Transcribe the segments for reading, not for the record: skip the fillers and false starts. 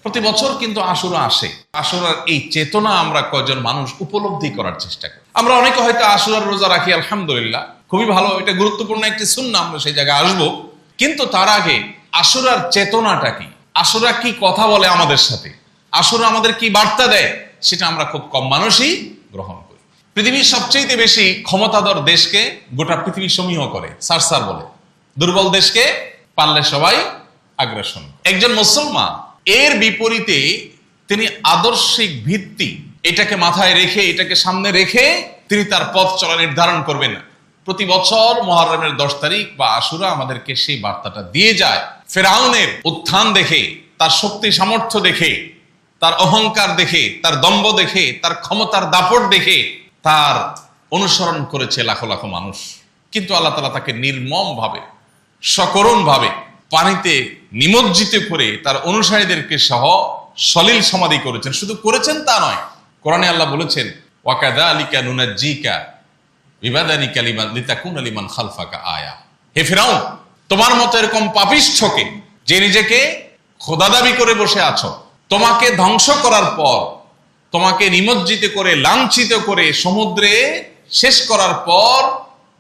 প্রতি বছর কিন্তু আশুরা আসে। আশুরার এই চেতনা আমরা কয়জন মানুষ উপলব্ধি করার চেষ্টা করি। আমরা অনেকে হয়তো আশুরার রোজা রাখি, আলহামদুলিল্লাহ, খুবই ভালো, এটা গুরুত্বপূর্ণ একটি সুন্নাহ, আমরা সেই জায়গায় আসবো। কিন্তু তার আগে আশুরার চেতনাটা কি, আশুরা কি কথা বলে আমাদের সাথে, আশুরা আমাদের কি বার্তা দেয়, সেটা আমরা খুব কম মানুষই গ্রহণ করি। পৃথিবীর সবচেয়ে বেশি ক্ষমতাধর দেশকে গোটা পৃথিবী সমীহ করে, সারসার বলে, দুর্বল দেশকে পারলে সবাই আগ্রাসন। একজন মুসলমান এর বিপরীতে তিনি আদর্শিক ভিত্তি এটাকে মাথায় রেখে, এটাকে সামনে রেখে তিনি তার পথ চলা নির্ধারণ করবেন না। প্রতি বছর মুহররমের 10 তারিখ বা আশুরা আমাদেরকে সেই বার্তাটা দিয়ে যায়। ফেরাউনের উত্থান দেখে, তার শক্তি সামর্থ্য দেখে, তার অহংকার দেখে, তার দম্ভ দেখে, তার ক্ষমতার দাপট দেখে তার অনুসরণ করেছে লাখো লাখো মানুষ। কিন্তু আল্লাহ তাআলা তাকে নির্মম ভাবে, সকরুণ ভাবে পানিতে নিমজ্জিত করে তার অনুসারীদেরকে সহ সলিল সমাধি করেছেন। শুধু করেছেন তা নয়, কোরআনে আল্লাহ বলেছেন, ওয়াকাযালিকা নুনাজ্জিকা বিবাদানিকা লিতাকুনা লিমান খালফাকা আয়া। হে ফিরআউন, তোমার মতো এরকম পাপিষ্ঠকে, যে নিজেকে খোদা দাবি করে বসে আছো, তোমাকে ধ্বংস করার পর, তোমাকে নিমজ্জিত করে, লাঞ্ছিত করে সমুদ্রে শেষ করার পর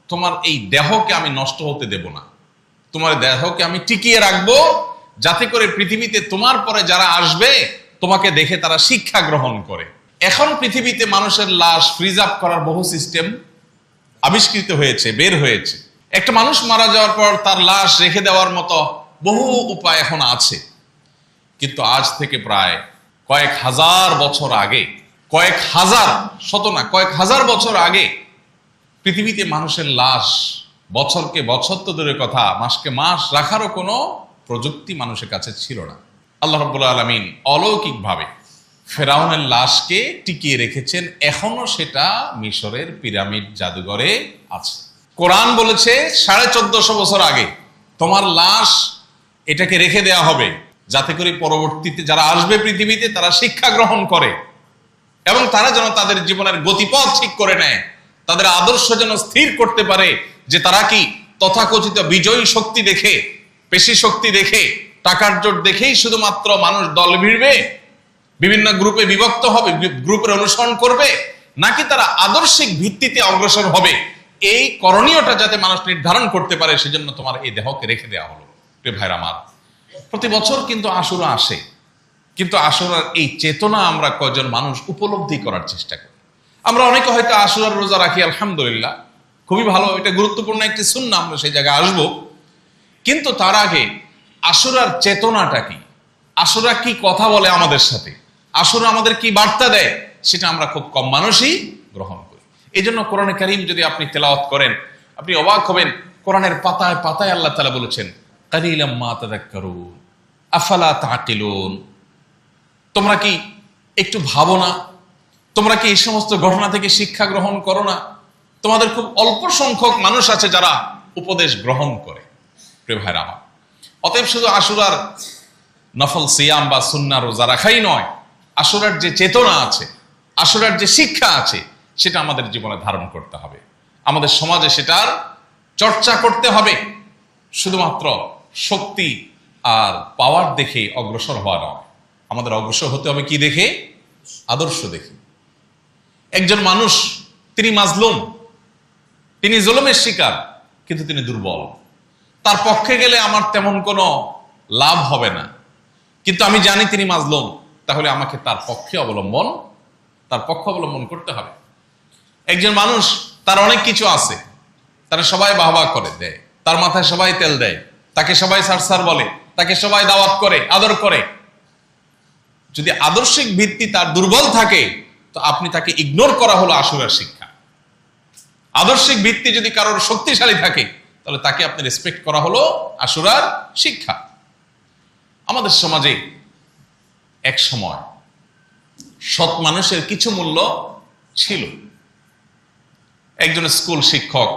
তোমার এই দেহকে আমি নষ্ট হতে দেব না। তোমার দেহকে আমি টিকিয়ে রাখবো, যাতে করে পৃথিবীতে তোমার পরে যারা আসবে তোমাকে দেখে তারা শিক্ষা গ্রহণ করে। এখন পৃথিবীতে মানুষের লাশ ফ্রিজ আপ করার বহু সিস্টেম আবিষ্কৃত হয়েছে, বের হয়েছে। একটা মানুষ মারা যাওয়ার পর তার লাশ রেখে দেওয়ার মতো বহু উপায় এখন আছে। কিন্তু আজ থেকে প্রায় কয়েক হাজার বছর আগে, কয়েক হাজার, শত না, কয়েক হাজার বছর আগে পৃথিবীতে মানুষের লাশ বছরকে বছর তো দূরের কথা, মাসকে মাস রাখারও কোনো প্রযুক্তি মানুষের কাছে ছিল না। আল্লাহ রাব্বুল আলামিন অলৌকিকভাবে ফেরাউনের লাশকে টিকিয়ে রেখেছেন। এখনো সেটা মিশরের পিরামিড জাদুঘরে আছে। কোরআন বলেছে 1450 বছর আগে তোমার লাশ এটাকে রেখে দেয়া হবে, যাতে করে পরবর্তীতে যারা আসবে পৃথিবীতে তারা শিক্ষা গ্রহণ করে এবং তারা যেন তাদের জীবনের গতিপথ ঠিক করে নেয়, তাদের আদর্শ যেন স্থির করতে পারে যে তারা কি তথাকথিত বিজয়ী শক্তি দেখে, পেশি শক্তি দেখে, টাকার জোট দেখেই শুধুমাত্র মানুষ দল ভিড়বে, বিভিন্ন গ্রুপে বিভক্ত হবে, গ্রুপের অনুসরণ করবে, নাকি তারা আদর্শিক ভিত্তিতে অগ্রসর হবে। এই করণীয়টা যাতে মানুষ নির্ধারণ করতে পারে, সেজন্য তোমার এই দেহকে রেখে দেওয়া হলো। প্রিয় ভাইরা আমার, প্রতি বছর কিন্তু আশুরা আসে, কিন্তু আশুরার এই চেতনা আমরা কয়জন মানুষ উপলব্ধি করার চেষ্টা করি। আমরা অনেকে হয়তো আশুরার রোজা রাখি, আলহামদুলিল্লাহ, খুবই ভালো, এটা গুরুত্বপূর্ণ একটি সুন্নাহ, আমরা সেই জায়গায় আসবো। কিন্তু তার আগে আশুরার চেতনাটা কি, আশুরা কি কথা বলে আমাদের সাথে, আশুরা আমাদের কি বার্তা দেয়, সেটা আমরা খুব কম মানুষই গ্রহণ করি। এই জন্য কোরআনে কারীম যদি আপনি তেলাওয়াত করেন, আপনি অবাক হবেন। কোরআনের পাতায় পাতায় আল্লাহ তাআলা বলেছেন, কালিলাম মা তাযাক্কারুন আফালা তাকিলুন। তোমরা কি একটু ভাবো না? তোমরা কি এই সমস্ত ঘটনা থেকে শিক্ষা গ্রহণ করো না? তোমাদের খুব অল্প সংখ্যক মানুষ আছে যারা উপদেশ গ্রহণ করে। প্রিয় ভাইরা আমার, অতএব শুধু আশুরার নফল সিয়াম বা সুন্নাহ রোজা রাখাই নয়, আশুরার যে চেতনা আছে, আশুরার যে শিক্ষা আছে, সেটা আমাদের জীবনে ধারণ করতে হবে, আমাদের সমাজে সেটার চর্চা করতে হবে। শুধুমাত্র শক্তি আর পাওয়ার দেখে অগ্রসর হওয়া নয়, আমাদের অগ্রসর হতে হবে কি দেখে? আদর্শ দেখে। একজন মানুষ, তিনি মাজলুম, তিনি জুলুমের শিকার, কিন্তু তিনি দুর্বল। তার পক্ষে গেলে আমার তেমন কোনো লাভ হবে না, কিন্তু আমি জানি তিনি মাজলুম, তাহলে আমাকে তার পক্ষে অবলম্বন করতে হবে। একজন মানুষ, তার অনেক কিছু আছে, তারা সবাই বাহবা করে দেয়, তার মাথায় সবাই তেল দেয়, তাকে সবাই সারসার বলে, তাকে সবাই দাওয়াত করে, আদর করে। যদি আদর্শিক ভিত্তি তার দুর্বল থাকে, তো আপনি তাকে ইগনোর করা হলো আশুরার শিক্ষা। আদর্শিক ভিত্তি যদি কারোর শক্তিশালী থাকে, তাহলে তাকে আপনি রেসপেক্ট করা হলো আশুরার শিক্ষা। আমাদের সমাজে এক সময় সৎ মানুষের কিছু মূল্য ছিল। একজন স্কুল শিক্ষক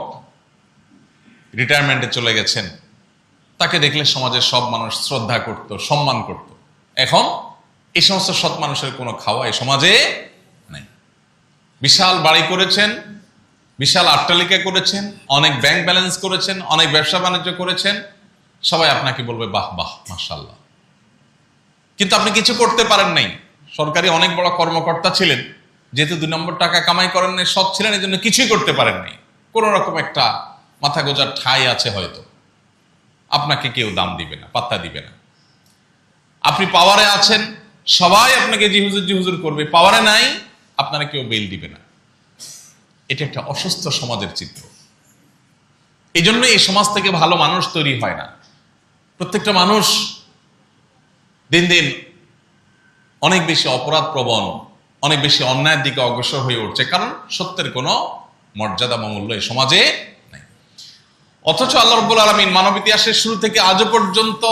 রিটায়ারমেন্টে চলে গেছেন, তাকে দেখলে সমাজের সব মানুষ শ্রদ্ধা করত, সম্মান করত। এখন এই সমস্ত সৎ মানুষের কোনো খাওয়া এই সমাজে নেই। বিশাল বাড়ি করেছেন, বিশাল অট্টালিকা করেছেন, অনেক ব্যাংক ব্যালেন্স করেছেন, অনেক ব্যবসা বাণিজ্য করেছেন, সবাই আপনাকে বলবে বাহ বাহ মাশাআল্লাহ। কিন্তু আপনি কিছু করতে পারেন নাই। সরকারি অনেক বড় কর্মকর্তা ছিলেন, যেহেতু 2 নম্বর টাকা কামাই করেন নাই, সৎ ছিলেন, এই জন্য কিছুই করতে পারেন নাই। কোন রকম একটা মাথা গোজার ঠাঁই আছে হয়তো, আপনাকে কেউ দাম দিবে না, পাত্তা দিবে না। আপনি পাওয়ারে আছেন, সবাই আপনাকে জি হুজুর করবে, পাওয়ারে নাই, আপনারা কেউ বেল দিবে না। এটা একটা অসুস্থ সমাজের চিত্র। এই জন্য এই সমাজ থেকে ভালো মানুষ তৈরি হয় না। প্রত্যেকটা মানুষ দিন দিন অনেক বেশি অপরাধ প্রবণ, অনেক বেশি অন্যায়ের দিকে অগ্রসর হয়ে উঠছে, কারণ সত্যের কোনো মর্যাদা বা মূল্য এই সমাজে নাই। অথচ আল্লাহ রাব্বুল আলামিন মানব ইতিহাসের শুরু থেকে আজও পর্যন্ত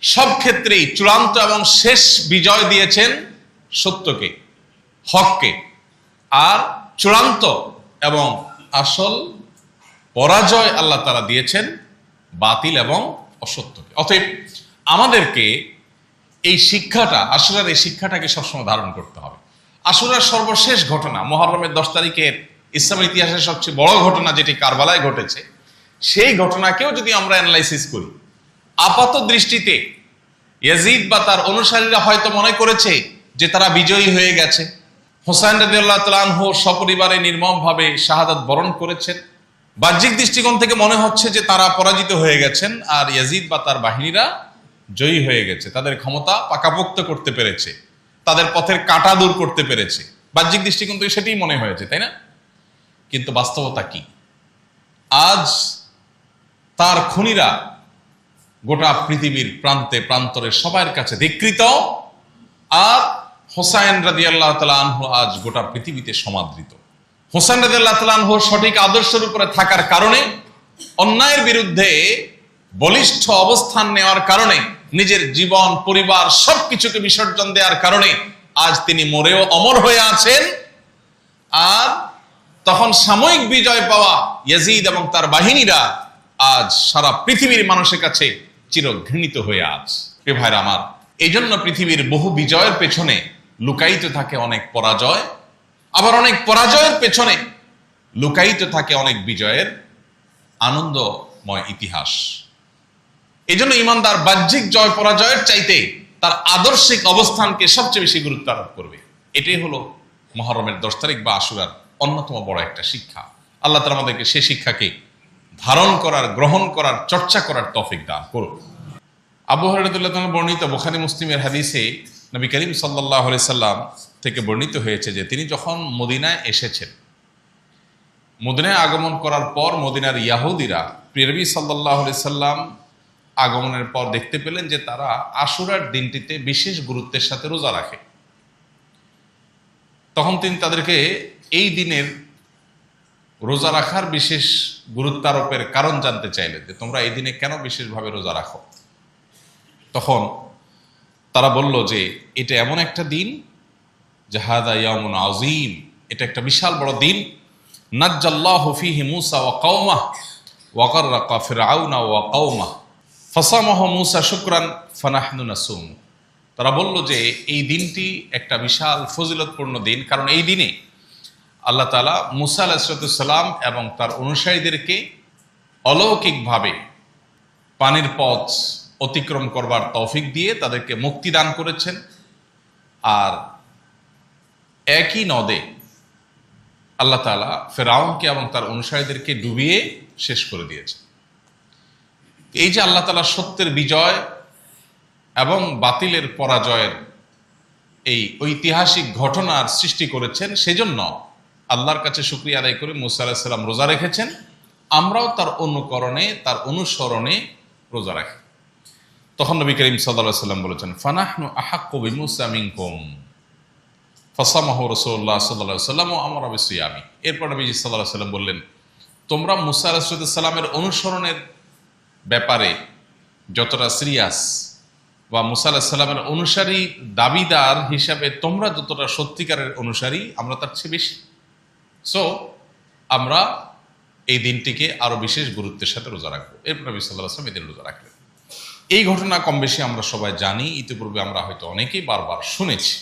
সব ক্ষেত্রেই চূড়ান্ত এবং শেষ বিজয় দিয়েছেন সত্যকে, হককে, আর চূড়ান্ত এবং আসল পরাজয় আল্লাহ তাআলা দিয়েছেন বাতিল এবং অসত্যকে। অতএব আমাদেরকে এই শিক্ষাটা, আশুরার এই শিক্ষাটাকে সবসময় ধারণ করতে হবে। আশুরার সর্বশেষ ঘটনা, মুহররমের 10 তারিখের ইসলামের ইতিহাসের সবচেয়ে বড় ঘটনা যেটি কারবালায় ঘটেছে, সেই ঘটনাকেও যদি আমরা অ্যানালাইসিস করি, আপাত দৃষ্টিতে ইয়াজিদ বা তার অনুসারীরা হয়তো মনে করেছে যে তারা বিজয়ী হয়ে গেছে। হোসাইন রাদিয়াল্লাহু তাআলা আনহু সপরিবারে নির্মমভাবে শাহাদাত বরণ করেছেন। বাহ্যিক দৃষ্টিকোণ থেকে মনে হচ্ছে যে তারা পরাজিত হয়ে গেছেন, আর ইয়াজিদ বা তার বাহিনীরা জয়ী হয়ে গেছে, তাদের ক্ষমতা পাকাপোক্ত করতে পেরেছে, তাদের পথের কাঁটা দূর করতে পেরেছে। বাহ্যিক দৃষ্টিকোণ থেকে সেটাই মনে হয়েছে, তাই না? কিন্তু বাস্তবতা কি? আজ তার খুনিরা গোটা পৃথিবীর প্রান্তে প্রান্তরে সবার কাছে ধিক্কৃত, আর হোসাইন রাদিয়াল্লাহু তাআলা আনহু আজ গোটা পৃথিবীতে সমাদৃত। হোসাইন রাদিয়াল্লাহু তাআলা আনহু সঠিক আদর্শের উপরে থাকার কারণে, অন্যায়ের বিরুদ্ধে বলিষ্ঠ অবস্থান নেওয়ার কারণে, নিজের জীবন পরিবার সবকিছুকে বিসর্জন দেওয়ার কারণে আজ তিনি মরেও অমর হয়ে আছেন। আর তখন সাময়িক বিজয় পাওয়া ইয়াজিদ এবং তার বাহিনীরা আজ সারা পৃথিবীর মানুষের কাছে চিরঘৃণিত হয়ে আছে। এ ভাইরা আমার, এই জন্য পৃথিবীর বহু বিজয়ের পেছনে লুকায়িত থাকে অনেক পরাজয়, আবার অনেক পরাজয়ের পেছনে লুকায়িত থাকে অনেক বিজয়ের আনন্দময় ইতিহাস। এই জন্য ইমানদার বাহ্যিক জয় পরাজয়ের চাইতে তার আদর্শিক অবস্থানকে সবচেয়ে বেশি গুরুত্ব আরোপ করবে। এটাই হলো মুহররমের 10 তারিখ বা আশুরার অন্যতম বড় একটা শিক্ষা। আল্লাহ তাআলা আমাদেরকে সেই শিক্ষাকে ধারণ করার, গ্রহণ করার, চর্চা করার তৌফিক দান করুন। আবু হুরায়রা রাদিয়াল্লাহু তাআলা বর্ণিত বুখারী মুসলিমের হাদিসে নবী করিম সাল্লাল্লাহু আলাইহি সাল্লাম থেকে বর্ণিত হয়েছে যে তিনি যখন মদিনায় এসেছেন, মদিনায় আগমন করার পর মদিনার ইহুদিরা প্রিয় নবী সাল্লাল্লাহু আলাইহি সাল্লাম আগমনের পর দেখতে পেলেন যে তারা আশুরার দিনটিতে বিশেষ গুরুত্বের সাথে রোজা রাখে। তখন তিনি তাদেরকে এই দিনের রোজা রাখার বিশেষ গুরুত্ব আরোপের কারণ জানতে চাইলেন, যে তোমরা এই দিনে কেন বিশেষভাবে রোজা রাখো? তখন তারা বলল যে এটা এমন একটা দিন, জাহাদা ইয়ামুন আযীম, এটা একটা বিশাল বড় দিন। নাজ্জাল্লাহু ফীহি মূসা ওয়া কওমাহ ওয়া গাররাকা ফিরআউনা ওয়া কওমাহ ফাসামাহু মূসা শুকরান ফানাহনু নাসুম। তারা বলল যে এই দিনটি একটা বিশাল ফজিলতপূর্ণ দিন, কারণ এই দিনে আল্লাহ তাআলা মূসা আলাইহিস সালাম এবং তার অনুসারীদেরকে অলৌকিকভাবে পানির পথ অতিক্রম করবার তৌফিক দিয়ে তাদেরকে মুক্তি দান করেছেন, আর একই নদে আল্লাহ তাআলা ফিরআউনকে এবং তার অনুসারীদেরকে ডুবিয়ে শেষ করে দিয়েছেন। এই যে আল্লাহ তাআলা সত্যের বিজয় এবং বাতিলের পরাজয়ের এই ঐতিহাসিক ঘটনার সৃষ্টি করেছেন, সেজন্য আল্লাহর কাছে শুকরিয়া আদায় করে মূসা আলাইহিস সালাম রোজা রেখেছেন। আমরাও তার অনুকরণে, তার অনুসরণে রোজা রাখি। তখন নবী করিম সাল্লাল্লাহু আলাইহি ওয়াসাল্লাম বলেছেন, ফানাহনু আহাক্কু বিমূসা মিনকুম ফাসামাহু রাসূলুল্লাহ সাল্লাল্লাহু আলাইহি ওয়াসাল্লাম ওয়া আমারা বিসিয়ামি। এরপর নবীজি সাল্লাল্লাহু আলাইহি ওয়াসাল্লাম বললেন, তোমরা মূসা আলাইহিস সালামের অনুসরণের ব্যাপারে যতটা সিরিয়াস, বা মূসা আলাইহিস সালামের অনুসারী দাবিদার হিসাবে তোমরা যতটা সত্যিকারের অনুসারী, আমরা তার চেয়ে বেশি। সো আমরা এই দিনটিকে আরো বিশেষ গুরুত্বের সাথে রোজা রাখবো। এরপর নবী সাল্লাল্লাহু আলাইহি ওয়াসাল্লাম এই দিন রোজা রাখলেন। এই ঘটনা কম বেশি আমরা সবাই জানি, ইতিপূর্বে আমরা হয়তো অনেকেই বারবার শুনেছি।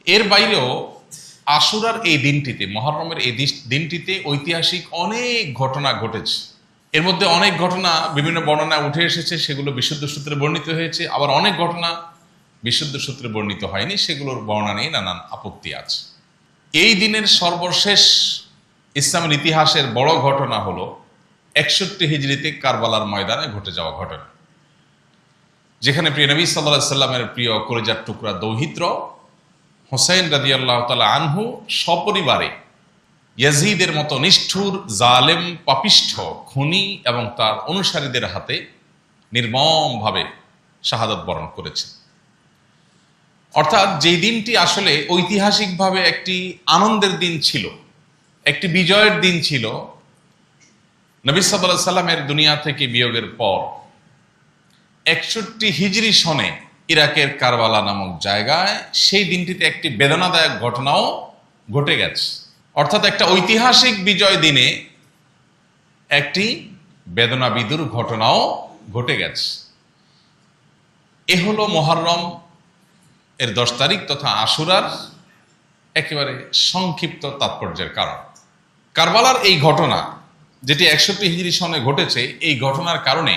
এর বাইরেও আশুরার এই দিনটিতে, মুহররমের এই দিনটিতে ঐতিহাসিক অনেক ঘটনা ঘটেছে। এর মধ্যে অনেক ঘটনা বিভিন্ন বর্ণনায় উঠে এসেছে, সেগুলো বিশুদ্ধ সূত্রে বর্ণিত হয়েছে, আবার অনেক ঘটনা বিশুদ্ধ সূত্রে বর্ণিত হয়নি, সেগুলোর বর্ণনা নিয়ে নানান আপত্তি আছে। এই দিনের সর্বশেষ ইসলামের ইতিহাসের বড় ঘটনা হলো 61 হিজরিতে কারবালার ময়দানে ঘটে যাওয়া ঘটনা, যেখানে প্রিয় নবী সাল্লাল্লাহু আলাইহি সাল্লামের প্রিয় কলিজার টুকরা দৌহিত্র হোসেন রাদিয়াল্লাহু তাআলা আনহু সপরিবারে ইয়াজিদের মতো নিষ্ঠুর, জালেম, পাপিষ্ঠ, খুনি এবং তার অনুসারীদের হাতে নির্মমভাবে শাহাদাত বরণ করেছে। অর্থাৎ যেই দিনটি আসলে ঐতিহাসিকভাবে একটি আনন্দের দিন ছিল, একটি বিজয়ের দিন ছিল, নবী সাল্লাল্লাহু আলাইহি সাল্লামের দুনিয়া থেকে বিয়োগের পর 61 হিজরি সনে ইরাকের কারবালা নামক জায়গায় সেই দিনটিতে একটি বেদনাদায়ক ঘটনাও ঘটে গেছে। অর্থাৎ একটা ঐতিহাসিক বিজয় দিনে একটি বেদনাবিদুর ঘটনাও ঘটে গেছে। এ হলো মুহররম এর 10 তারিখ তথা আশুরার একেবারে সংক্ষিপ্ত তাৎপর্যের কারণ। কারবালার এই ঘটনা যেটি 61 হিজরি সনে ঘটেছে, এই ঘটনার কারণে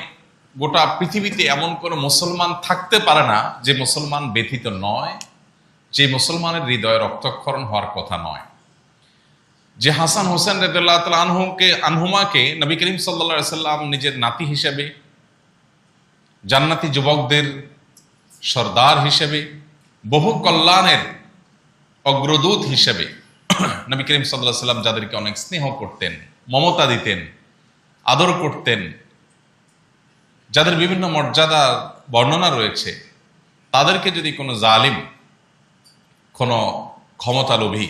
গোটা পৃথিবীতে এমন কোনো মুসলমান থাকতে পারে না যে মুসলমান ব্যথিত নয়, যে মুসলমানের হৃদয়ে রক্তক্ষরণ হওয়ার কথা নয়। যে হাসান হোসেন রাদিয়াল্লাহু তাআলা আনহুমাকে নবী করিম সাল্লাল্লাহু আলাইহি সাল্লাম নিজের নাতি হিসেবে, জান্নাতি যুবকদের সর্দার হিসেবে, বহু কল্যাণের অগ্রদূত হিসেবে নবী করিম সাল্লাল্লাহু আলাইহি সাল্লাম যাদেরকে অনেক স্নেহ করতেন, মমতা দিতেন, আদর করতেন, যাদের বিভিন্ন মর্যাদার বর্ণনা রয়েছে, তাদেরকে যদি কোনো জালিম, কোনো ক্ষমতালোভী,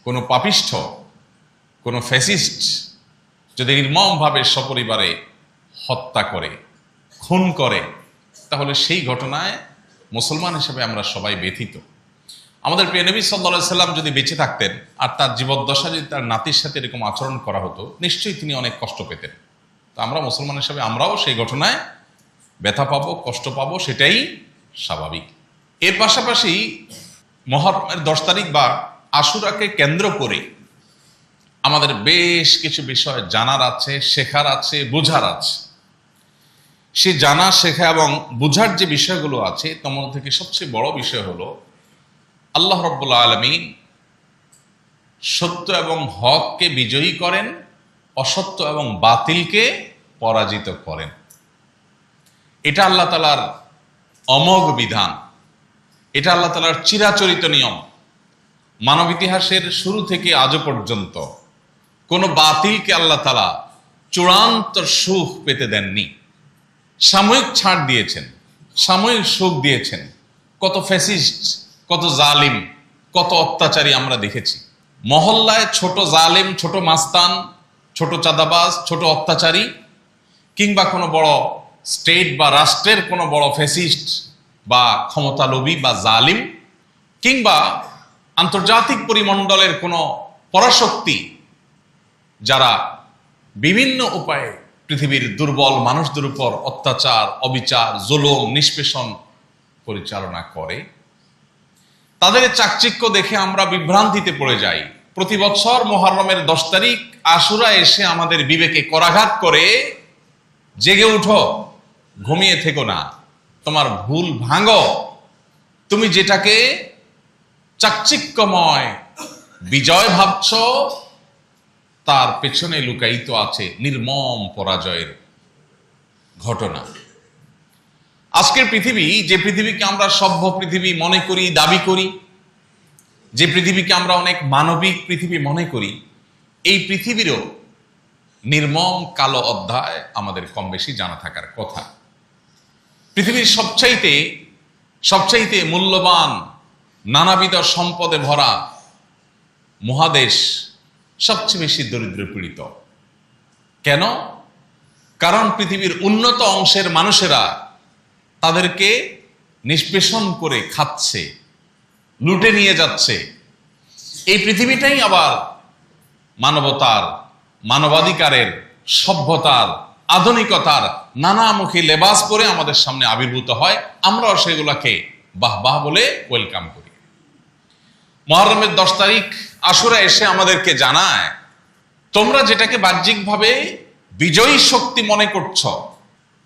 কোনো পাপিষ্ঠ, কোনো ফ্যাসিস্ট যদি নির্মমভাবে সপরিবারে হত্যা করে, খুন করে, তাহলে সেই ঘটনায় মুসলমান হিসেবে আমরা সবাই ব্যথিত। আমাদের প্রিয় নবী সাল্লাল্লাহু আলাইহি সাল্লাম যদি বেঁচে থাকতেন আর তার জীবদ্দশা যদি তার নাতির সাথে এরকম আচরণ করা হতো, নিশ্চয়ই তিনি অনেক কষ্ট পেতেন। তো আমরা মুসলমান হিসেবে আমরাও সেই ঘটনায় ব্যথা পাবো, কষ্ট পাবো, সেটাই স্বাভাবিক। এর পাশাপাশি মুহররমের 10 তারিখ বা আশুরাকে কেন্দ্র করে আমাদের বেশ কিছু বিষয় জানার আছে, শেখার আছে, বোঝার আছে। সে জানা, শেখা এবং বোঝার যে বিষয়গুলো আছে তার মধ্যে থেকে সবচেয়ে বড় বিষয় হলো আল্লাহ রাব্বুল আলামিন সত্য এবং হককে বিজয়ী করেন, অসত্য এবং বাতিলকে পরাজিত করেন। এটা আল্লাহ তাআলার অমোঘ বিধান, এটা আল্লাহ তাআলার চিরাচরিত নিয়ম। মানব ইতিহাসের শুরু থেকে আজও পর্যন্ত কোনো বাতিলকে আল্লাহ তাআলা চূড়ান্ত সুখ পেতে দেননি। সাময়িক ছাড় দিয়েছেন, সাময়িক সুখ দিয়েছেন। কত ফ্যাসিস্ট, কত জালিম, কত অত্যাচারী আমরা দেখেছি। মহল্লায় ছোট জালিম, ছোট মাস্তান, ছোট চাঁদাবাজ, ছোট অত্যাচারী, কিংবা কোনো বড় স্টেট বা রাষ্ট্রের কোনো বড় ফ্যাসিস্ট বা ক্ষমতালোভী বা জালিম, কিংবা আন্তর্জাতিক পরিমণ্ডলের কোনো পরাশক্তি যারা বিভিন্ন উপায়ে পৃথিবীর দুর্বল মানুষদের উপর অত্যাচার, অবিচার, জুলুম, নিষ্পেষণ পরিচালনা করে, তাদের চাকচিক্য দেখে আমরা বিভ্রান্তিতে পড়ে যাই। প্রতি বছর মুহররমের 10 তারিখ আশুরা এসে আমাদের বিবেকে করাঘাত করে, জেগে উঠো, ঘুমিয়ে থেকো না, তোমার ভুল ভাঙো। তুমি যেটাকে চাকচিক্যময় বিজয় ভাবছ, তার পেছনে লুকায়িত আছে নির্মম পরাজয়ের ঘটনা। আজকের পৃথিবী, যে পৃথিবীকে আমরা সভ্য পৃথিবী মনে করি, দাবি করি, যে পৃথিবীকে আমরা অনেক মানবিক পৃথিবী মনে করি, এই পৃথিবীরও নির্মম কালো অধ্যায় আমাদের কম বেশি জানা থাকার কথা। পৃথিবীর সবচাইতে মূল্যবান, নানাবিধ সম্পদে ভরা মহাদেশ সবচেয়ে বেশি দরিদ্র পীড়িত। কেন? কারণ পৃথিবীর উন্নত অংশের মানুষেরা তাদেরকে নিষ্পেষণ করে খাচ্ছে, লুটে নিয়ে যাচ্ছে। এই পৃথিবীটাই আবার মানবতার, মানবাধিকারের, সভ্যতার, আধুনিকতার নানামুখী লেবাস পরে আমাদের সামনে আবির্ভূত হয়। আমরাও সেগুলোকে বাহ বাহ বলে ওয়েলকাম করি। মুহররমের 10 তারিখ আশুরা এসে আমাদেরকে জানায়, তোমরা যেটাকে বাহ্যিকভাবে বিজয়ী শক্তি মনে করছ,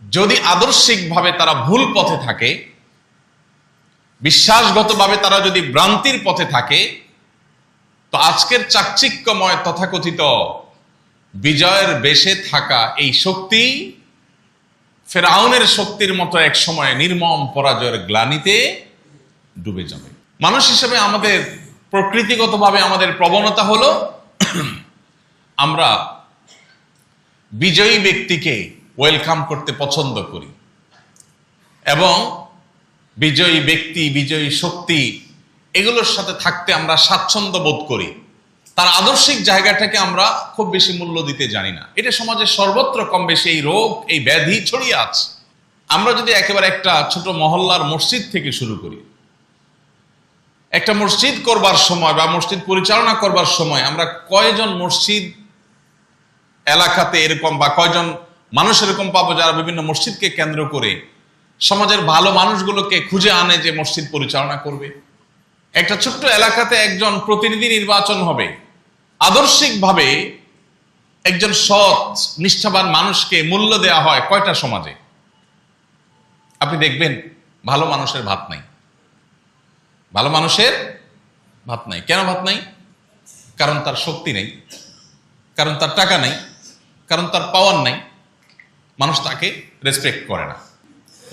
যদি আদর্শিকভাবে তারা ভুল পথে থাকে, বিশ্বাসগতভাবে তারা যদি ভ্রান্তির পথে থাকে, তো আজকের চাকচিক্যময় তথাকথিত বিজয়ের বেশে থাকা এই শক্তি ফেরাউনের শক্তির মতো এক সময় নির্মম পরাজয়ের গ্লানিতে ডুবে যাবে। মানুষ হিসেবে আমাদের প্রকৃতিগতভাবে আমাদের প্রবণতা হলো আমরা বিজয়ী ব্যক্তিকে ওয়েলকাম করতে পছন্দ করি এবং বিজয়ী ব্যক্তি, বিজয়ী শক্তি এগুলোর সাথে থাকতে আমরা স্বাচ্ছন্দ্য বোধ করি। তার আদর্শিক জায়গাটাকে আমরা খুব বেশি মূল্য দিতে জানি না। এটা সমাজের সর্বত্র কম বেশি এই রোগ, এই ব্যাধি ছড়িয়ে আছে। আমরা যদি একেবারে একটা ছোট মহল্লার মসজিদ থেকে শুরু করি, একটা মসজিদ করবার সময় বা মসজিদ পরিচালনা করবার সময় আমরা কয়জন মসজিদ এলাকাতে এরকম বা কয়জন মানুষ এরকম পাবো যারা বিভিন্ন মসজিদকে কেন্দ্র করে সমাজের ভালো মানুষগুলোকে খুঁজে আনে যে মসজিদ পরিচালনা করবে। একটা ছোট্ট এলাকাতে একজন প্রতিনিধি নির্বাচন হবে, আদর্শিকভাবে একজন সৎ নিষ্ঠাবান মানুষকে মূল্য দেওয়া হয় কয়টা সমাজে? আপনি দেখবেন ভালো মানুষের ভাত নাই, ভালো মানুষের ভাত নাই। কেন ভাত নাই? কারণ তার শক্তি নেই, কারণ তার টাকা নেই, কারণ তার পাওয়ার নাই। মানুষ তাকে রেসপেক্ট করে না।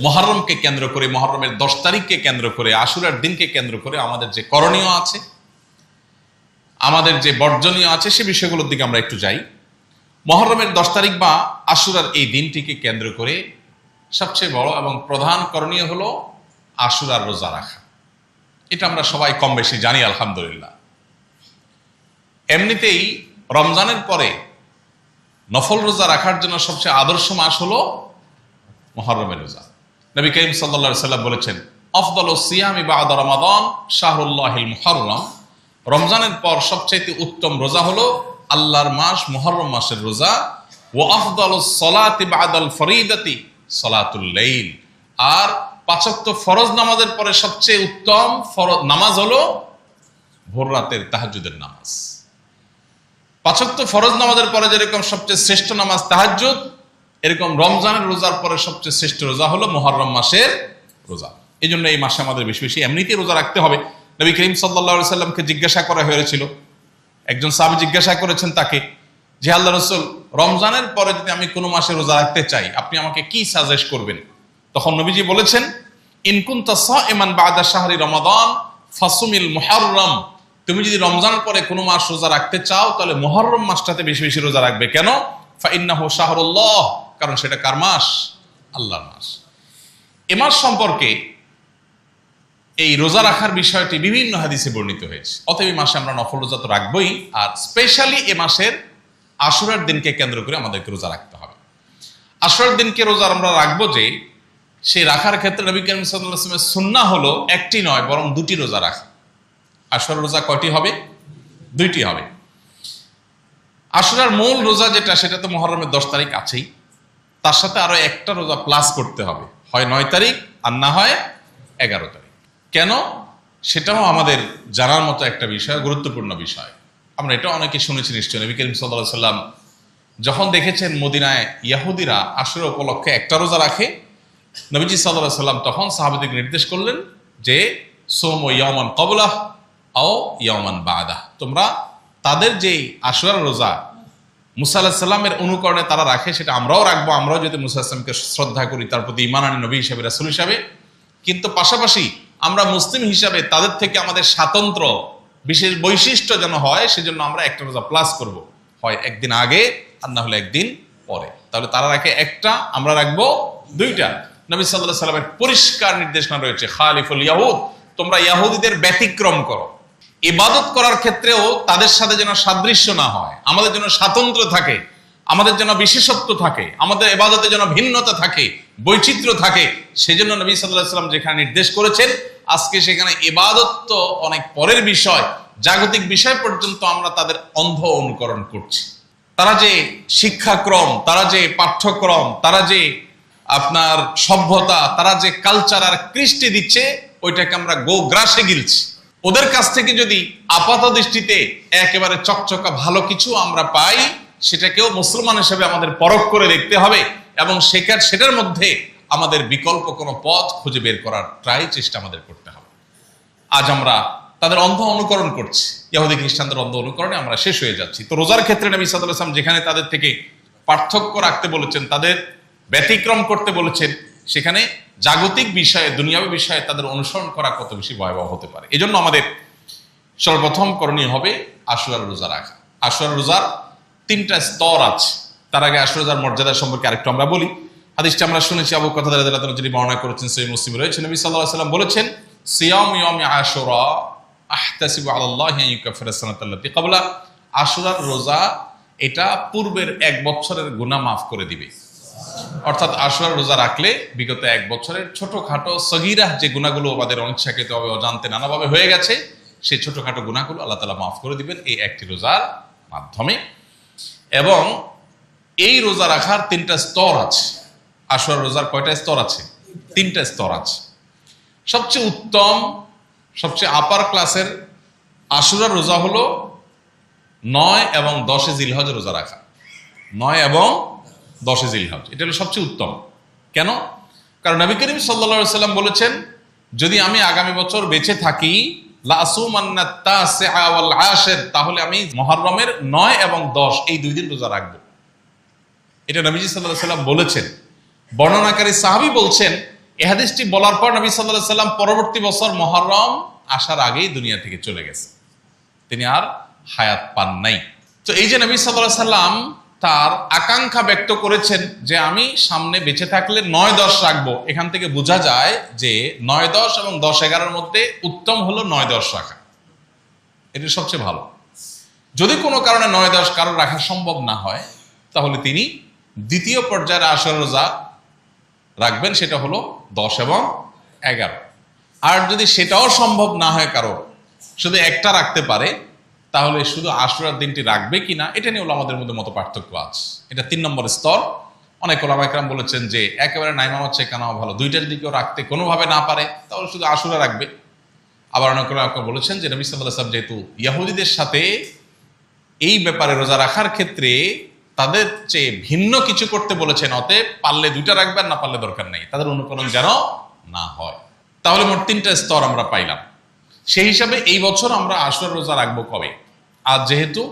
মুহররমকে কেন্দ্র করে, মুহররমের 10 তারিখকে কেন্দ্র করে, আশুরার দিনকে কেন্দ্র করে আমাদের যে করণীয় আছে, আমাদের যে বর্জনীয় আছে, সে বিষয়গুলোর দিকে আমরা একটু যাই। মুহররমের 10 তারিখ বা আশুরার এই দিনটিকে কেন্দ্র করে সবচেয়ে বড় এবং প্রধান করণীয় হলো আশুরার রোজা রাখা। এটা আমরা সবাই কম বেশি জানি আলহামদুলিল্লাহ। এমনিতেই রমজানের পরে নফল রোজা রাখার জন্য সবচেয়ে আদর্শ মাস হলো মুহররমের রোজা। নবী করিম সাল্লাল্লাহু আলাইহি ওয়াসাল্লাম বলেছেন, আফদালুস সিয়ামি বা'দা রমাদান শাহরুল্লাহিল মুহররম। রমজানের পর সবচেয়ে উত্তম রোজা হলো আল্লাহর মাস মুহররম মাসের রোজা। ওয়া আফদালুস সালাতি বা'দাল ফরিদাতি সালাতুল লাইল। আর 5 ওয়াক্ত ফরজ নামাজের পরে সবচেয়ে উত্তম নামাজ হলো ভোর রাতের তাহাজ্জুদের নামাজ। 5 ওয়াক্ত ফরজ নামাজের পরে যেরকম সবচেয়ে শ্রেষ্ঠ নামাজ তাহাজ্জুদ, এরকম রমজানের রোজার পরে সবচেয়ে শ্রেষ্ঠ রোজা হলো মুহররম মাসের রোজা। এই জন্য এই মাসে আমাদের বেশি বেশি এমনিতেই রোজা রাখতে হবে। নবী করিম সাল্লাল্লাহু আলাইহি সাল্লামকে জিজ্ঞাসা করা হয়েছিল, একজন সাহাবী জিজ্ঞাসা করেছেন তাকে যে, আল্লাহ রাসূল, রমজানের পরে যদি আমি কোনো মাসে রোজা রাখতে চাই, আপনি আমাকে কি সাজেস্ট করবেন? তখন নবীজি বলেছেন, ইন কুনতা সাইমান বা'দা শাহরি রমাদান ফাসুমিল মুহররম। তুমি যদি রমজানের পরে কোনো মাস রোজা রাখতে চাও, তাহলে মুহররম মাসটাতে বেশি বেশি রোজা রাখবে। কেন? ফা ইন্নাহু শাহরুল্লাহ, কারণ সেটা কার মাস? আল্লাহর মাস। এ মাস সম্পর্কে এই রোজা রাখার বিষয়টি বিভিন্ন হাদিসে বর্ণিত হয়েছে। অতএব এই মাসে আমরা নফল রোজা তো রাখবই, আর স্পেশালি এ মাসের আশুরার দিনকে কেন্দ্র করে আমাদেরকে রোজা রাখতে হবে। আশুরার দিনকে রোজা আমরা রাখবো যে, সেই রাখার ক্ষেত্রে নবী করিম সাল্লাল্লাহু আলাইহি ওয়াসাল্লামের সুন্নাহ হলো একটি নয় বরং 2টি রোজা রাখা। আশুরার রোজা কয়টি হবে? 2টি হবে। আশুরার মূল রোজা যেটা, সেটা তো মুহররমের 10 তারিখ আছেই, তার সাথে আরো একটা রোজা প্লাস করতে হবে, হয় 9 তারিখ আর না হয় 11 তারিখ। কেন? সেটাও আমাদের জানার মতো একটা বিষয়, গুরুত্বপূর্ণ বিষয়। আমরা এটা অনেকে শুনেছি নিশ্চয়। নবী করিম সাল্লাল্লাহু আলাইহি ওয়াসাল্লাম যখন দেখেছেন মদিনায় ইহুদিরা আশুরা উপলক্ষে একটা রোজা রাখে, নবীজি সাল্লাল্লাহু আলাইহি ওয়াসাল্লাম তখন সাহাবাদেরকে নির্দেশ করলেন যে, সুমু ইয়াওমান ক্বাবলাহ আও ইয়াওমান বা'দাহ। তোমরা তাদের যে আশুরার রোজা মুসা আলাইহিস সালামের অনুকরণে তারা রাখে, সেটা আমরাও রাখবো। আমরাও যদি মুসা আলাইহিস সালামকে শ্রদ্ধা করি, তার প্রতি ঈমান আনি নবী হিসেবে, রাসূল হিসেবে, কিন্তু পাশাপাশি আমরা মুসলিম হিসাবে তাদের থেকে আমাদের স্বাতন্ত্র বিশেষ বৈশিষ্ট্য যেন হয়, সেজন্য আমরা একটা রোজা প্লাস করব, হয় একদিন আগে আর না হলে একদিন পরে। তাহলে তারা রাখে একটা, আমরা রাখবো 2টা। নবী সাল্লাল্লাহু আলাইহি ওয়াসাল্লামের পরিষ্কার নির্দেশনা রয়েছে, খালিফুল ইয়াহুদ, তোমরা ইহুদিদের ব্যতিক্রম করো। ইবাদত করার ক্ষেত্রেও তাদের সাথে যেন সাদৃশ্য না হয়, আমাদের যেন স্বাতন্ত্র্য থাকে, আমাদের যেন বিশেষত্ব থাকে, আমাদের ইবাদতে যেন ভিন্নতা থাকে, বৈচিত্র্য থাকে। সেজন্য নবী সাল্লাল্লাহু আলাইহি ওয়াসাল্লাম যেখানে নির্দেশ করেছেন, আজকে সেখানে ইবাদত তো অনেক পরের বিষয়, জাগতিক বিষয় পর্যন্ত আমরা তাদের অন্ধ অনুকরণ করছি। তারা যে শিক্ষাক্রম, তারা যে পাঠ্যক্রম, তারা যে আপনার সভ্যতা, তারা যে কালচার আর কৃষ্টি দিচ্ছে, ওইটাকে আমরা গ্রাসে গিলছি। ওদের কাছ থেকে যদি আপাত দৃষ্টিতে একেবারে চকচকা ভালো কিছু আমরা পাই, সেটাকেও মুসলমান হিসেবে আমাদের পরখ করে দেখতে হবে এবং সেটার মধ্যে আমাদের বিকল্প কোনো পথ খুঁজে বের করার চেষ্টা আমাদের করতে হবে। আজ আমরা তাদের অন্ধ অনুকরণ করছি, ইহুদি খ্রিস্টানদের অন্ধ অনুকরণে আমরা শেষ হয়ে যাচ্ছি। তো রোজার ক্ষেত্রে নবী সাল্লাল্লাহু আলাইহি ওয়াসাল্লাম যেখানে তাদের থেকে পার্থক্য রাখতে বলেছেন, তাদের ব্যতিক্রম করতে বলেছেন, সেখানে জাগতিক বিষয়ে, দুনিয়াবী বিষয়ে তাদের অনুসরণ করা কত বেশি ভয়াবহ হতে পারে। এজন্য আমাদের সর্বপ্রথম করণীয় হবে আশুরার রোজা রাখা। আশুরার রোজার 3টা স্তর আছে। তার আগে আশুরার রোজার মর্যাদা সম্পর্কে আরেকটু আমরা বলি। হাদিসটা আমরা শুনেছি, আবু কাতাদা রাদিয়াল্লাহু তাআলা যিনি বর্ণনা করেছেন, সহিহ মুসলিমে রয়েছে। নবী সাল্লাল্লাহু আলাইহি ওয়াসাল্লাম বলেছেন, সিয়াম ইয়াউমি আশুরা আহতাসিবু আলাল্লাহি আন ইউকাফিরা সানাতাল্লাতী ক্বাবলা। আশুরার রোজা এটা পূর্বের 1 বছরের গুনাহ মাফ করে দিবে। অর্থাৎ আশুরার রোজা রাখলে বিগত 1 বছরের ছোটখাটো সগীরা যে গুনাহগুলো আমাদের অনিচ্ছাকৃতভাবে অজান্তে নানাভাবে হয়ে গেছে, সেই ছোটখাটো গুনাহগুলো আল্লাহ তাআলা মাফ করে দিবেন এই একটি রোজার মাধ্যমে। এবং এই রোজা রাখার 3টা স্তর আছে। আশুরার রোজার কয়টা স্তর আছে? 3টা স্তর আছে। সবচেয়ে উত্তম, সবচেয়ে আপার ক্লাসের আশুরার রোজা হলো 9 এবং 10 জিলহজ রোজা রাখা। 9 এবং 10 জিলহজ, এটা হলো সবচেয়ে উত্তম। কেন? কারণ নবী করিম সাল্লাল্লাহু আলাইহি ওয়াসাল্লাম বলেছেন, যদি আমি আগামী বছর বেঁচে থাকি তাহলে আমি মুহররমের 9 এবং 10 এই 2 দিন রোজা রাখবো। এটা নবীজি সাল্লাল্লাহু আলাইহি ওয়াসাল্লাম বলেছেন। বর্ণনাকারী সাহাবী বলছেন, এই হাদিসটি বলার পর নবী সাল্লাল্লাহু আলাইহি ওয়াসাল্লাম পরবর্তী বছর মুহররম আসার আগেই দুনিয়া থেকে চলে গেছে, তিনি আর হায়াত পান নাই। তো এই যে নবী সাল্লাল্লাহু আলাইহি ওয়াসাল্লাম তার আকাঙ্ক্ষা ব্যক্ত করেছেন যে আমি সামনে বেঁচে থাকলে 9-10 রাখবো, এখান থেকে বোঝা যায় যে 9-10 এবং 10-11 মধ্যে উত্তম হলো 9-10 রাখা, এটা সবচেয়ে ভালো। যদি কোনো কারণে 9-10 কারোর রাখা সম্ভব না হয়, তাহলে তিনি দ্বিতীয় পর্যায়ের আশুরার রোজা রাখবেন, সেটা হলো 10 এবং 11। আর যদি সেটাও সম্ভব না হয়, কারো শুধু একটা রাখতে পারে, তাহলে শুধু আশুরার দিনটি রাখবে কিনা এটা নিয়ে আমাদের মধ্যে মত পার্থক্য আছে। এটা 3 নম্বর স্তর। অনেক ওলামা ইকরাম বলেছেন যে একেবারে নাইমামত চেকানো ভালো, 2টার দিকেও রাখতে কোনোভাবে না পারে তাহলে শুধু আশুরা রাখবে। আবার অনেক ওলামা বলেছেন যে নবী সাল্লাল্লাহু আলাইহি ওয়াসাল্লাম যেহেতু ইহুদিদের সাথে এই ব্যাপারে রোজা রাখার ক্ষেত্রে তাদের চেয়ে ভিন্ন কিছু করতে বলেছেন, অতএব পারলে 2টা রাখবেন, না পারলে দরকার নেই, তাদের অনুকরণ যেন না হয়। তাহলে মোট 3টা স্তর আমরা পাইলাম। সেই হিসাবে এই বছর আমরা আশুরার রোজা রাখবো কবে? আজ যেহেতু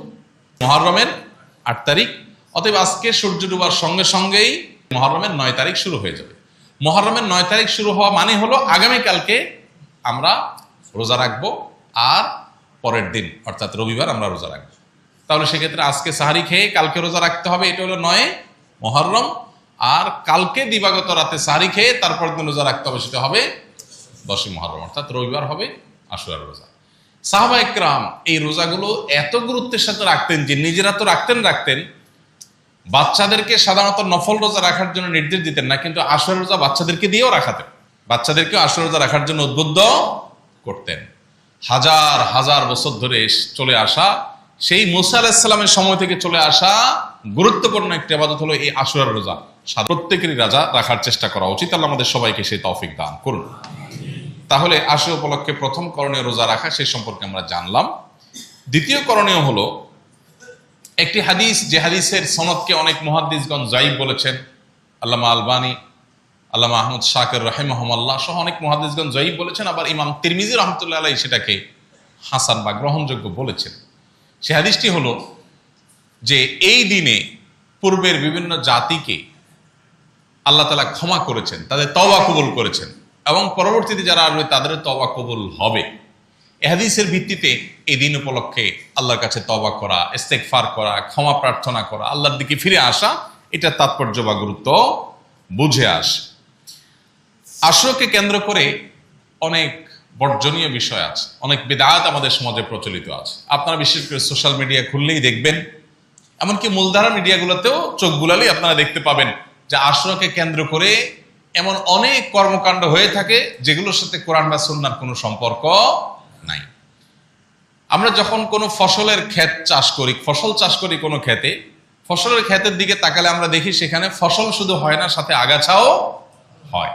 মুহররমের 8 তারিখ, অতএব আজকে সূর্য ডুবার সঙ্গে সঙ্গেই মুহররমের 9 তারিখ শুরু হয়ে যাবে। মুহররমের 9 তারিখ শুরু হওয়া মানে হলো আগামীকালকে আমরা রোজা রাখবো, আর পরের দিন অর্থাৎ রবিবার আমরা রোজা রাখবো। তাহলে সেক্ষেত্রে আজকে সাহারি খেয়ে কালকে রোজা রাখতে হবে, এটা হলো 9 মুহররম। আর কালকে দিবাগত রাতে সাহারি খেয়ে তারপর দিন রোজা রাখতে হবে, সেটা হবে 10 মুহররম, অর্থাৎ রবিবার হবে আশুরার রোজা। সাহাবা ইকরাম এই রোজাগুলো এত গুরুত্বের সাথে রাখতেন যে নিজেরা তো রাখতেন, বাচ্চাদেরকে সাধারণত নফল রোজা রাখার জন্য নির্দেশ দিতেন না, কিন্তু আশুরার রোজা বাচ্চাদেরকে দিয়েও রাখাতেন, বাচ্চাদেরকেও আশুরার রোজা রাখার জন্য উদ্বুদ্ধ করতেন। হাজার হাজার বছর ধরে চলে আসা, সেই মুসা আলাইহিস সালামের সময় থেকে চলে আসা গুরুত্বপূর্ণ একটি ইবাদত হলো এই আশুরার রোজা। প্রত্যেকেরই রোজা রাখার চেষ্টা করা উচিত। আল্লাহ আমাদের সবাইকে সেই তৌফিক দান করুন। তাহলে আশুরা উপলক্ষে প্রথম করণীয় রোজা রাখা, সেই সম্পর্কে আমরা জানলাম। দ্বিতীয় করণীয় হলো একটি হাদিস, যে হাদিসের সনদকে অনেক মুহাদ্দিসগণ যায়িফ বলেছেন। আল্লামা আলবানী, আল্লামা আহমদ শাকির রাহিমাহুল্লাহ সহ অনেক মুহাদ্দিসগণ যায়িফ বলেছেন। আবার ইমাম তিরমিজি রাহমাতুল্লাহ আলাইহি সেটাকে হাসান বা গ্রহণযোগ্য বলেছেন। সে হাদিসটি হলো যে এই দিনে পূর্বের বিভিন্ন জাতিকে আল্লাহ তাআলা ক্ষমা করেছেন, তাদের তওবা কবুল করেছেন, এবং পরবর্তীতে যারা আসবে তাদেরও তওবা কবুল হবে। এই হাদিসের ভিত্তিতে এই দিন উপলক্ষে আল্লাহর কাছে তওবা করা, ইস্তেগফার করা, ক্ষমা প্রার্থনা করা, আল্লাহর দিকে ফিরে আসা, এটা তাৎপর্য বা গুরুত্ব বুঝে আসে। আশুরাকে কেন্দ্র করে অনেক বর্জনীয় বিষয় আছে, অনেক বিদআত আমাদের সমাজে প্রচলিত আছে। আপনারা বিশেষ করে সোশ্যাল মিডিয়া খুললেই দেখবেন, এমনকি মূলধারা মিডিয়াগুলোতেও চোখ বুলালেই আপনারা দেখতে পাবেন যে আশুরাকে কেন্দ্র করে এমন অনেক কর্মকাণ্ড হয়ে থাকে যেগুলোর সাথে কোরআন বা সুন্নাহর কোনো সম্পর্ক নাই। আমরা যখন কোনো ফসলের ক্ষেত চাষ করি, ফসল চাষ করি কোনো ক্ষেতে, ফসলের ক্ষেতের দিকে তাকালে আমরা দেখি সেখানে ফসল শুধু হয় না, সাথে আগাছাও হয়।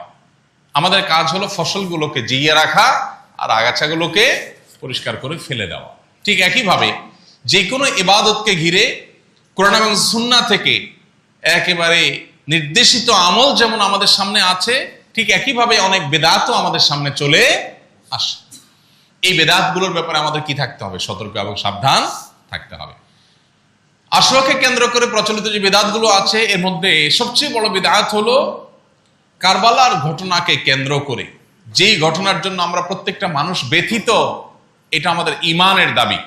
আমাদের কাজ হলো ফসলগুলোকে জিইয়ে রাখা আর আগাছাগুলোকে পরিষ্কার করে ফেলে দেওয়া। ঠিক একইভাবে যে কোনো ইবাদতকে ঘিরে কোরআন এবং সুন্নাহ থেকে একেবারে নির্দেশিত আমল যেমন আমাদের সামনে আছে, ঠিক একইভাবে অনেক বেদাতও আমাদের সামনে চলে আসে। এই বেদাতগুলোর ব্যাপারে আমাদের কি থাকতে হবে? সতর্ক এবং সাবধান থাকতে হবে। আশুরাকে কেন্দ্র করে প্রচলিত যে বেদাতগুলো আছে, এর মধ্যে সবচেয়ে বড় বেদাত হলো কারবালার ঘটনাকে কেন্দ্র করে, যেই ঘটনার জন্য আমরা প্রত্যেকটা মানুষ ব্যথিত, এটা আমাদের ঈমানের দাবি,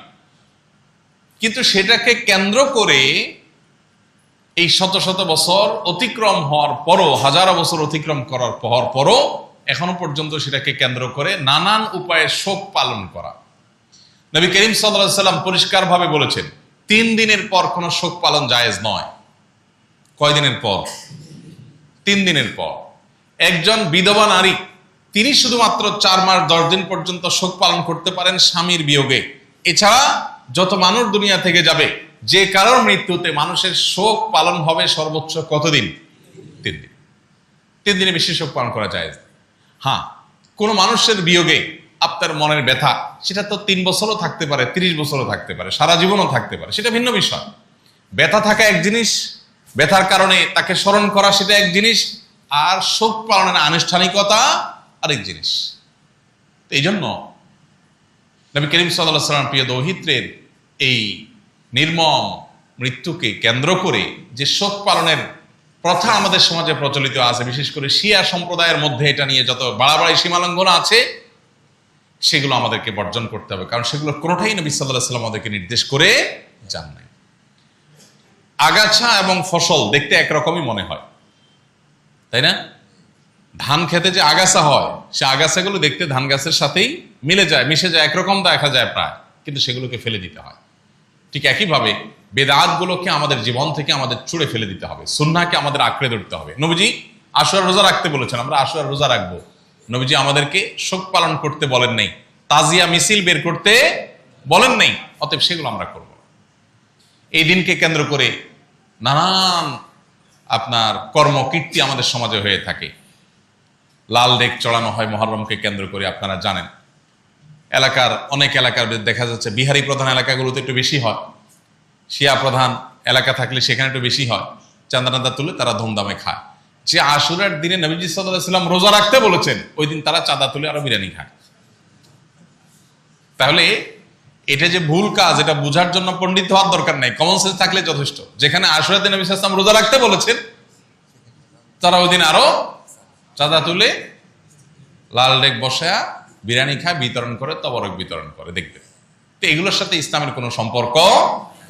কিন্তু সেটাকে কেন্দ্র করে এই শত শত বছর অতিক্রম হওয়ার পরও, হাজারো বছর অতিক্রম করার পরও এখনো পর্যন্ত সেটাকে কেন্দ্র করে নানান উপায়ে শোক পালন করা। নবী করিম সাল্লাল্লাহু আলাইহি সাল্লাম পরিষ্কারভাবে বলেছেন 3 দিনের পর কোনো শোক পালন জায়েজ নয়। কয় দিনের পর? 3 দিনের পর। একজন বিধবা নারী, তিনি শুধুমাত্র 4 মাস 10 দিন পর্যন্ত শোক পালন করতে পারেন স্বামীর বিয়োগে। এছাড়া যত মানুষ দুনিয়া থেকে যাবে, যে কারোর মৃত্যুতে মানুষের শোক পালন হবে সর্বোচ্চ কতদিন? 3 দিন। 3 দিনে বেশি শোক পালন করা যায়। হ্যাঁ, কোন মানুষের বিয়োগে আপনার মনের ব্যথা, সেটা তো 3 বছরও থাকতে পারে, 30 বছরও থাকতে পারে, সারা জীবনও থাকতে পারে, সেটা ভিন্ন বিষয়। ব্যথা থাকা এক জিনিস, ব্যথার কারণে তাকে স্মরণ করা সেটা এক জিনিস, আর শোক পালনের আনুষ্ঠানিকতা আরেক জিনিস। এই জন্য নবী করিম সাল্লাল্লাহু আলাইহি ওয়াসাল্লাম প্রিয় দৌহিত্রের এই নির্মম মৃত্যুকে কেন্দ্র করে যে শোক পালনের প্রথা আমাদের সমাজে প্রচলিত আছে, বিশেষ করে শিয়া সম্প্রদায়ের মধ্যে এটা নিয়ে যত বাড়াবাড়ি সীমালঙ্ঘন আছে, সেগুলো আমাদেরকে বর্জন করতে হবে, কারণ সেগুলো কোনোটাই নবী সাল্লাল্লাহু আলাইহি ওয়াসাল্লাম আমাদেরকে নির্দেশ করে যান নাই। আগাছা এবং ফসল দেখতে একরকমই মনে হয়, তাই না? ধান খেতে যে আগাছা হয়, সে আগাছাগুলো দেখতে ধান গাছের সাথেই মিলে যায়, মিশে যায়, একরকম দেখা যায় প্রায়, কিন্তু সেগুলোকে ফেলে দিতে হয়। ঠিক একইভাবে বেদাতগুলোকে আমাদের জীবন থেকে আমাদের ছুঁড়ে ফেলে দিতে হবে, সুন্নাহকে আমাদের আঁকড়ে ধরতে হবে। নবীজি আশুরার রোজা রাখতে বলেছেন, আমরা আশুরার রোজা রাখবো। নবীজি আমাদেরকে শোক পালন করতে বলেন নাই, তাজিয়া মিছিল বের করতে বলেন নাই, অতএব সেগুলো আমরা করব। এই দিনকে কেন্দ্র করে নানান আপনার কর্মকীর্তি আমাদের সমাজে হয়ে থাকে। লাল ডেক চড়ানো হয় মহররমকে কেন্দ্র করে, আপনারা জানেন। অনেক এলাকার দেখা যাচ্ছে বিহারি প্রধান এলাকাগুলোতে একটু বেশি হয়, শিয়া প্রধান এলাকা থাকলে সেখানে একটু বেশি হয়। চাঁদা তুলে তারা ধুমধামে খায়। যে আশুরার দিনে নবীজি সাল্লাল্লাহু আলাইহি ওয়াসাল্লাম রোজা রাখতে বলেছেন, ওই দিন তারা চাঁদা তুলে আরো বিরিয়ানি খায়। তাহলে এটা যে ভুল কাজ, এটা বোঝার জন্য পণ্ডিত হওয়ার দরকার নাই, কমন সেন্স থাকলে যথেষ্ট। যেখানে আশুরার দিনে নবী সাল্লাল্লাহু আলাইহি ওয়াসাল্লাম রোজা রাখতে বলেছেন, তারা ওই দিন আরো চাঁদা তুলে লাল ডেক বসায়া বিরিয়ানি খায়, বিতরণ করে, তবরক বিতরণ করে, দেখবেন। তো এগুলোর সাথে ইসলামের কোনো সম্পর্ক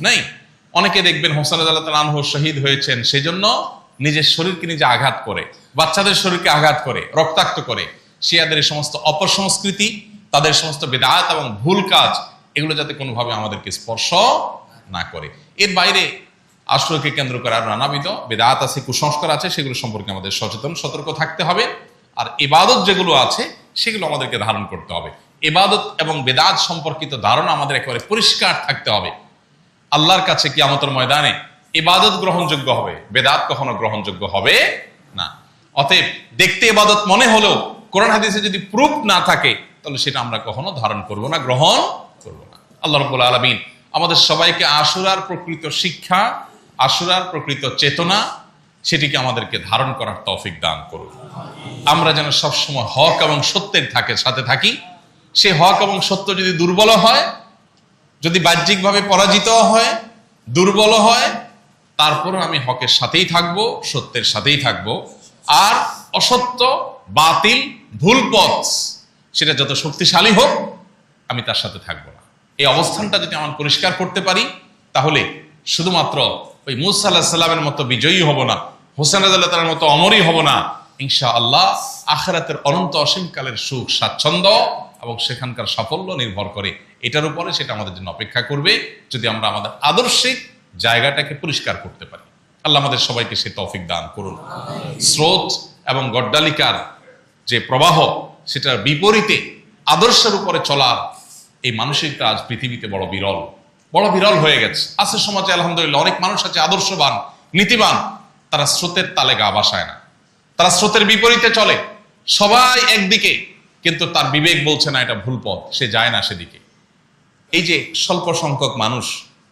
নাই। অনেকে দেখবেন হোসেন রাদিয়াল্লাহু তাআলা আনহু শহীদ হয়েছেন, সেজন্য নিজের শরীরকে নিজে আঘাত করে, বাচ্চাদের শরীরকে আঘাত করে, রক্তাক্ত করে। শিয়াদের এই সমস্ত অপসংস্কৃতি, তাদের সমস্ত বেদাত এবং ভুল কাজ, এগুলো যাতে কোনোভাবে আমাদেরকে স্পর্শ না করে। এর বাইরে আশুরাকে কেন্দ্র করে আর নানাবিধ বেদাত আছে, কুসংস্কার আছে, সেগুলো সম্পর্কে আমাদের সচেতন সতর্ক থাকতে হবে। আর ইবাদত যেগুলো আছে সেগুলো আমাদেরকে ধারণ করতে হবে। ইবাদত এবং বেদাত সম্পর্কিত ধারণা আমাদের একেবারে পরিষ্কার থাকতে হবে। আল্লাহর কাছে কিয়ামতের ময়দানে ইবাদত গ্রহণযোগ্য হবে, বেদাত কখনো গ্রহণযোগ্য হবে না। অতএব দেখতে ইবাদত মনে হলেও কোরআন হাদিসে যদি প্রুফ না থাকে, তাহলে সেটা আমরা কখনো ধারণ করব না, গ্রহণ করব না। আল্লাহ রাব্বুল আলামিন আমাদের সবাইকে আশুরার প্রকৃত শিক্ষা, আশুরার প্রকৃত চেতনা, সেটিকে আমাদেরকে ধারণ করার তৌফিক দান করুন। আমরা যেন সবসময় হক এবং সত্যের সাথে থাকি। সেই হক এবং সত্য যদি দুর্বল হয়, যদি বাহ্যিকভাবে পরাজিত হয়, দুর্বল হয়, তারপরে আমি হকের সাথেই থাকব, সত্যের সাথেই থাকব। আর অসত্য, বাতিল, ভুল পথ, সেটা যত শক্তিশালী হোক, আমি তার সাথে থাকবো না। এই অবস্থানটা যদি আমরা পরিষ্কার করতে পারি, তাহলে শুধুমাত্র ওই মূসা আলাইহিস সালামের মতো বিজয়ী হব না, হোসেন রাদিয়াল্লাহু তাআলার মতো অমরই হব না। ইনশাআল্লাহ আখিরাতের অনন্ত অসীমকালের সুখ, স্বাচ্ছন্দ্য এবং সেখানকার সাফল্য নির্ভর করে এটার উপরে, সেটা আমাদের জন্য অপেক্ষা করবে যদি আমরা আমাদের আদর্শিক জায়গাটাকে পরিষ্কার করতে পারি। আল্লাহ আমাদের সবাইকে সে তৌফিক দান করুন। স্রোত এবং গড্ডালিকার যে প্রবাহ, সেটার বিপরীতে আদর্শের উপরে চলার এই মানসিক কাজ পৃথিবীতে বড় বিরল হয়ে গেছে। আছে সমাজে আলহামদুলিল্লাহ অনেক মানুষ আছে আদর্শবান, নীতিবান, তারা স্রোতের তালে গা ভাসায় না, তারা স্রোতের বিপরীতে চলে। সবাই একদিকে, কিন্তু তার বিবেক বলছে না এটা ভুল পথ, সে যায় না সেদিকে। এই যে স্বল্প সংখ্যক মানুষ,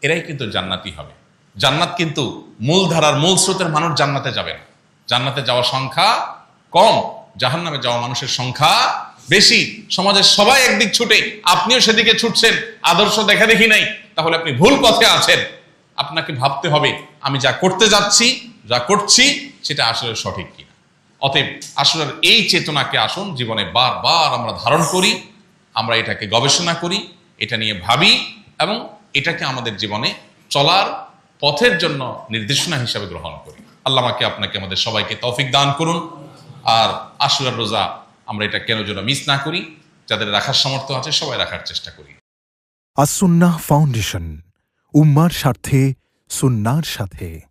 এরাই কিন্তু জান্নাতি হবে। জান্নাত কিন্তু মূলধারার মূল স্রোতের মানুষ জান্নাতে যাবে না। জান্নাতে যাওয়ার সংখ্যা কম, জাহান্নামে যাওয়া মানুষের সংখ্যা বেশি। সমাজের সবাই একদিক ছুটে, আপনিও সেদিকে ছুটছেন, আদর্শ দেখা দেখি নাই, তাহলে আপনি ভুল পথে আছেন। আপনাকে ভাবতে হবে আমি যা করতে যাচ্ছি, যা করছি, সেটা আসলে সঠিক কিনা। অতএব আসলের এই চেতনাকে আসুন জীবনে বারবার আমরা ধারণ করি, আমরা এটাকে গবেষণা করি, এটা নিয়ে ভাবি এবং এটাকে আমাদের জীবনে চলার পথের জন্য নির্দেশনা হিসাবে গ্রহণ করি। আল্লাহ আমাকে আপনাকে আমাদের সবাইকে তৌফিক দান করুন। আর আশুরার রোজা আমরা এটা কেন যেন মিস না করি, যাদের রাখার সামর্থ্য আছে সবাই রাখার চেষ্টা করি। আস-সুন্নাহ ফাউন্ডেশন, উম্মার স্বার্থে সুন্নাহর সাথে।